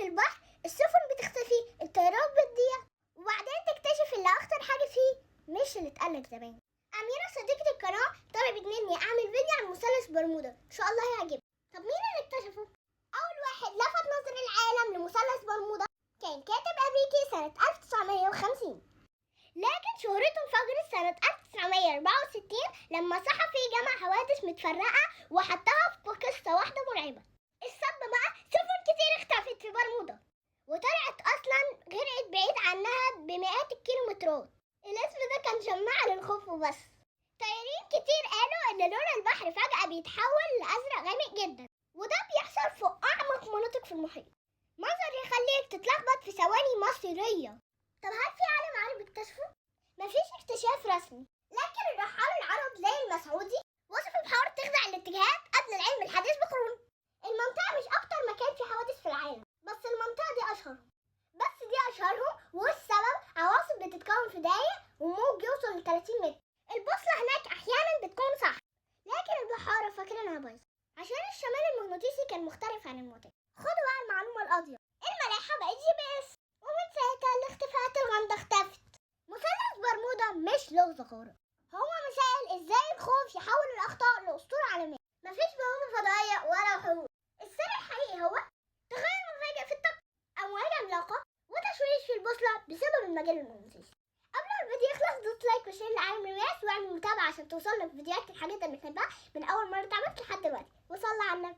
البحر السفن بتختفي، الطيارات بتضيع، وبعدين تكتشف اللي أخطر حاجة فيه مش اللي اتقالك زمان. أميرة صديقة القناة طلبت مني أعمل فيديو عن مثلث برمودا، إن شاء الله هيعجبك. طب مين اللي اكتشفه؟ أول واحد لفت نظر العالم لمثلث برمودا كان كاتب أمريكي سنة 1950، لكن شهرته انفجرت سنة 1964 لما صحفي جمع حوادث متفرقة وحطها في قصة واحدة مرعبة. السبب بقى سفن كتير اختفت في برمودا وطلعت أصلا غرقت بعيد عنها بمئات الكيلومترات. الاسم ده كان شماعة للخوف وبس. طيارين كتير قالوا إن لون البحر فجأة بيتحول لأزرق غامق جدا، وده بيحصل في أعمق مناطق في المحيط، منظر يخليك تتلخبط في ثواني مصيرية. طب هل في عالم عربي اكتشفه؟ مفيش اكتشاف رسمي، لكن الرحال العرب زي المسعودي وصفوا بحوار تخدع الاتجاهات قبل العلم الحديث بقرون. المنطقة مش أكتر مكان فيه حوادث في العالم، بس المنطقة دي أشهرهم، والسبب عواصف بتتكون في دقايق وموج يوصل ل 30 متر. البوصلة هناك أحيانا بتكون صح، لكن البحارة فاكرينها بايظة عشان الشمال المغناطيسي كان مختلف عن المعتاد. خدوا بقى المعلومة القاضية، الملاحة بقت GPS، ومن ساعتها الاختفاءات الغامضة اختفت. مثلث برمودا مش لغز خارق، هو مثال ازاي الخوف يحول الأخطاء لأسطورة عالمية. مفيش بوابة فضائية ولا حروب، السر الحقيقي هو تغير مفاجئ في الطقس، أمواج عملاقة، وتشويش في البوصلة بسبب المجال المغناطيسي. قبل ما الفيديو يخلص دوس لايك وشير لعالم الناس واعمل متابعة عشان توصلك فيديوهات الحاجات اللي بنحبها من أول مرة اتعملت لحد دلوقتي، وصلى على النبي.